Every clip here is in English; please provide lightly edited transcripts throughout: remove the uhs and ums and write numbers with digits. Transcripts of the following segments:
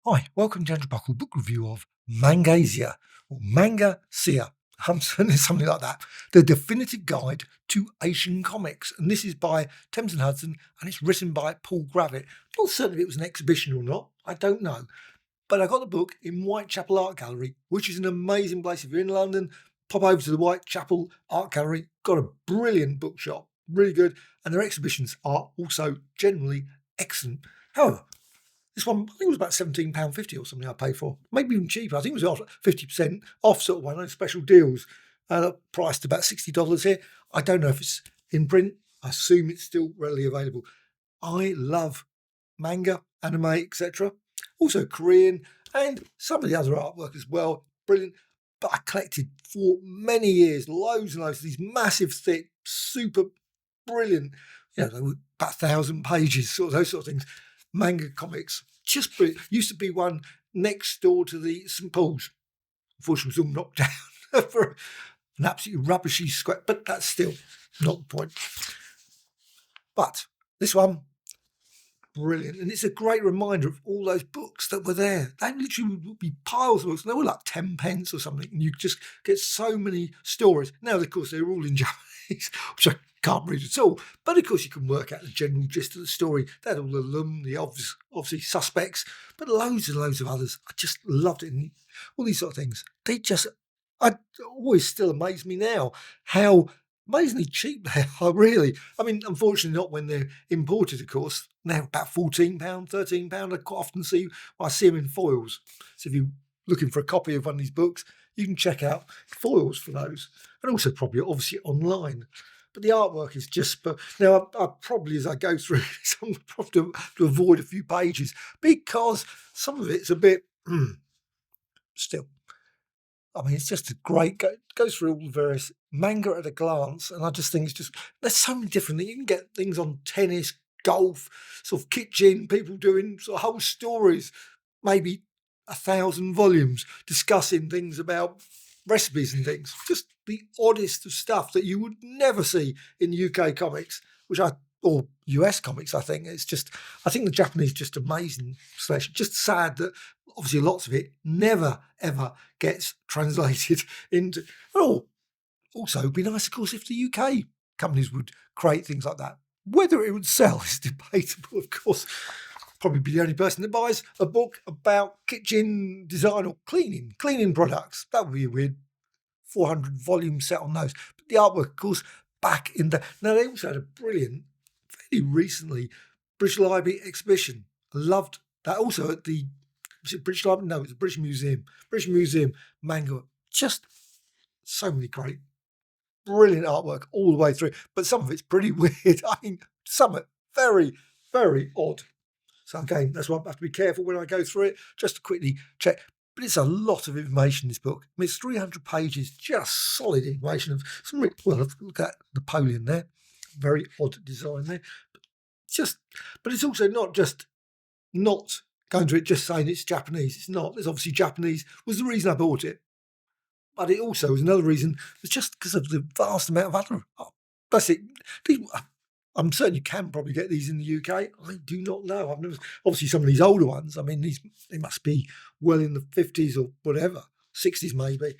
Hi, welcome to Andrew Buckle book review of Mangasia or Mangasia. Something like that. The definitive guide to Asian comics. And this is by Thames and Hudson and it's written by Paul Gravett. Not certain if it was an exhibition or not, I don't know. But I got the book in Whitechapel Art Gallery, which is an amazing place. If you're in London, pop over to the Whitechapel Art Gallery. Got a brilliant bookshop, really good. And their exhibitions are also generally excellent. However, this one, I think it was about £17.50 or something I paid for. Maybe even cheaper. I think it was 50% off sort of one, those special deals. Priced about $60 here. I don't know if it's in print. I assume it's still readily available. I love manga, anime, etc. Also Korean and some of the other artwork as well. Brilliant. But I collected for many years, loads and loads of these massive, thick, super brilliant, they were about 1,000 pages, sort of those sort of things. Manga comics, just brilliant. Used to be one next door to the St Paul's. Unfortunately, it was all knocked down for an absolutely rubbishy square, but that's still not the point. But this one, brilliant, and it's a great reminder of all those books that were there. They literally would be piles of books. They were like 10 pence or something, and you just get so many stories. Now, of course, they're all in Japanese, which I can't read at all. But of course, you can work out the general gist of the story. They had all the obviously suspects, but loads and loads of others. I just loved it. And all these sort of things. I always still amaze me now how amazingly cheap they are, really. I mean, unfortunately, not when they're imported, of course. They're about £14, £13. I quite often I see them in foils. So if you're looking for a copy of one of these books, you can check out foils for those. And also probably, obviously, online. But the artwork is just... Now, I probably, as I go through this, I'm probably to avoid a few pages because some of it's a bit... still... I mean, it's just a great, goes through all the various manga at a glance. And I just think there's so many different things. You can get things on tennis, golf, sort of kitchen, people doing sort of whole stories, maybe 1,000 volumes discussing things about recipes and things. Just the oddest of stuff that you would never see in UK comics, or US comics, I think. I think the Japanese just amazing selection. Just sad that obviously lots of it never, ever gets translated into... Also, it'd be nice, of course, if the UK companies would create things like that. Whether it would sell is debatable, of course. Probably be the only person that buys a book about kitchen design or cleaning products. That would be a weird 400 volume set on those. But the artwork, of course, back in the... Now, they also had a brilliant, fairly recently, British Library exhibition. I loved that. Also at the... Was it British Library? No, it was the British Museum. British Museum manga. Just so many great, brilliant artwork all the way through. But some of it's pretty weird. I mean, some of it very, very odd. So again, that's why I have to be careful when I go through it, just to quickly check. But it's a lot of information, this book. I mean, it's 300 pages, just solid information of some... look at Napoleon there. Very odd design there. But it's also not just not going to it just saying it's Japanese. It's not. It's obviously Japanese was the reason I bought it. But it also was another reason. It's just because of the vast amount of other... That's it. I'm certain you can probably get these in the UK. I do not know. I've never... Obviously, some of these older ones, I mean, they must be well in the 50s or whatever, 60s maybe.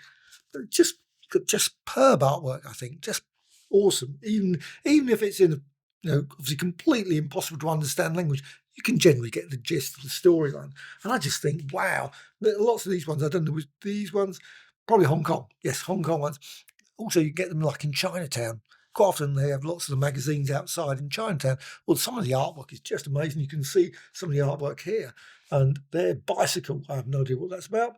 But just superb artwork, I think. Just awesome. Even if it's in obviously completely impossible to understand language, you can generally get the gist of the storyline. And I just think, wow, lots of these ones, I don't know, was these ones, probably Hong Kong. Yes, Hong Kong ones. Also, you get them like in Chinatown. Quite often they have lots of the magazines outside in Chinatown. Well, some of the artwork is just amazing. You can see some of the artwork here. And their bicycle, I have no idea what that's about.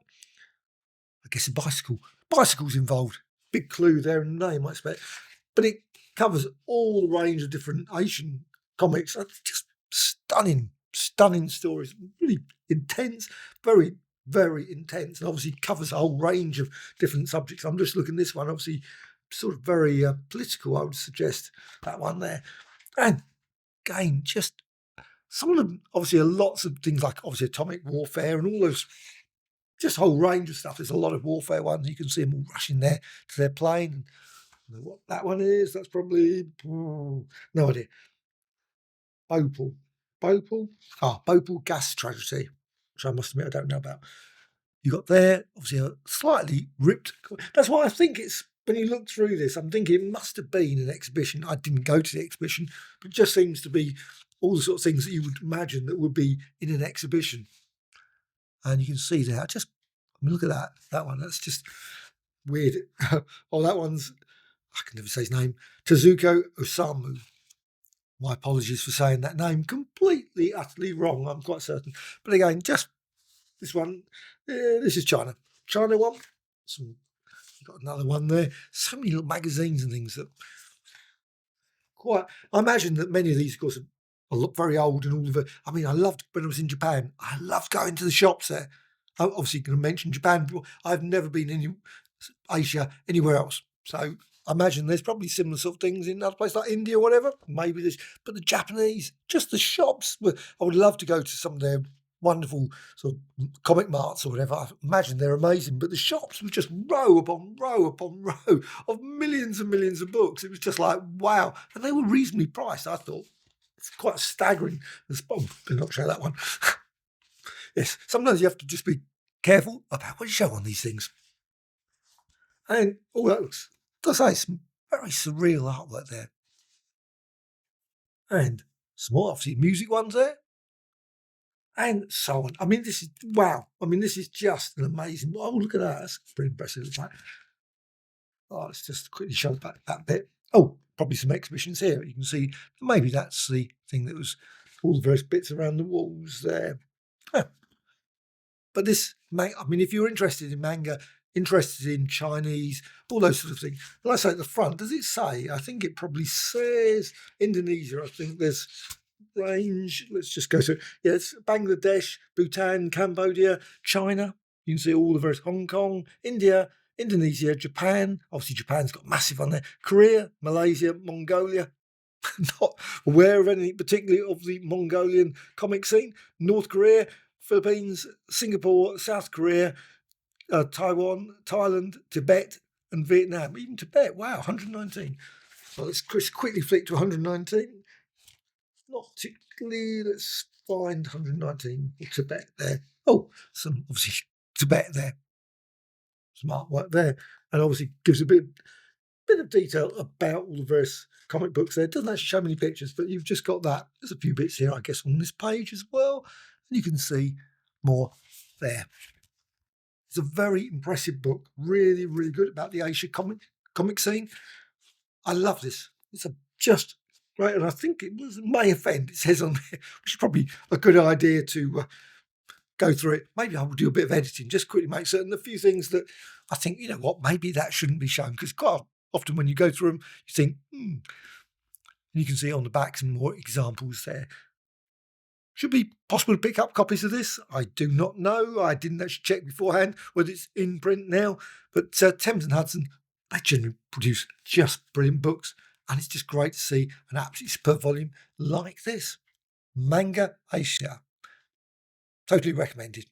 I guess a bicycle. Bicycle's involved. Big clue there in the name, I expect. But it covers all the range of different Asian comics. It's just stunning stories. Really intense, very, very intense. And obviously covers a whole range of different subjects. I'm just looking at this one, obviously sort of very political, I would suggest, that one there. And again, just some of them, obviously, are lots of things like obviously atomic warfare and all those, just a whole range of stuff. There's a lot of warfare ones. You can see them all rushing there to their plane. I don't know what that one is. That's probably, no idea. Bhopal gas tragedy. which I must admit I don't know about. You got there, obviously a slightly ripped. That's why I think it's, when you look through this, I'm thinking it must have been an exhibition. I didn't go to the exhibition, but it just seems to be all the sort of things that you would imagine that would be in an exhibition. And you can see there, look at that one. That's just weird. Oh, that one's, I can never say his name, Tezuko Osamu. My apologies for saying that name completely, utterly wrong, I'm quite certain. But again, just this one, this is China. China one. You've got another one there. So many little magazines and things that I imagine that many of these, of course, look very old and all of it. I mean, I loved when I was in Japan. I loved going to the shops there. I'm obviously going to mention Japan. I've never been in Asia anywhere else. So I imagine there's probably similar sort of things in other places like India or whatever. Maybe there's, but the Japanese, just the shops. I would love to go to some of their wonderful sort of comic marts or whatever. I imagine they're amazing, but the shops were just row upon row upon row of millions and millions of books. It was just like, wow. And they were reasonably priced, I thought. It's quite staggering. I'm not show that one. Yes, sometimes you have to just be careful about what you show on these things. And all that looks, as I say, some very surreal artwork there. And some more, obviously, music ones there. And so on. I mean, this is, wow. I mean, this is just an amazing, oh, look at that. That's pretty impressive. Oh, let's just quickly show that bit. Oh, probably some exhibitions here. You can see, maybe that's the thing that was all the various bits around the walls there. Huh. But this, I mean, if you're interested in manga, interested in Chinese, all those sort of things, like I say at the front, does it say? I think it probably says Indonesia. I think there's range. Let's just go through. Yeah, it's Bangladesh, Bhutan, Cambodia, China. You can see all the various, Hong Kong, India, Indonesia, Japan. Obviously, Japan's got massive on there. Korea, Malaysia, Mongolia. Not aware of anything particularly of the Mongolian comic scene. North Korea, Philippines, Singapore, South Korea, Taiwan, Thailand, Tibet, and Vietnam. Even Tibet, wow, 119. So let's quickly flick to 119. Not particularly, let's find 119 Tibet there. Oh, some obviously Tibet there. Some artwork there. And obviously gives a bit of detail about all the various comic books there. It doesn't actually show many pictures, but you've just got that. There's a few bits here, I guess, on this page as well. And you can see more there. It's a very impressive book. Really, really good about the Asia comic scene. I love this. It's just great. And I think it may offend, it says on there, which is probably a good idea to go through it. Maybe I will do a bit of editing, just quickly make certain a few things that I think, you know what, maybe that shouldn't be shown. Because quite often when you go through them, you think, You can see on the back some more examples there. Should be possible to pick up copies of this. I do not know. I didn't actually check beforehand whether it's in print now. But Thames and Hudson, they generally produce just brilliant books. And it's just great to see an absolutely superb volume like this. Mangasia. Totally recommended.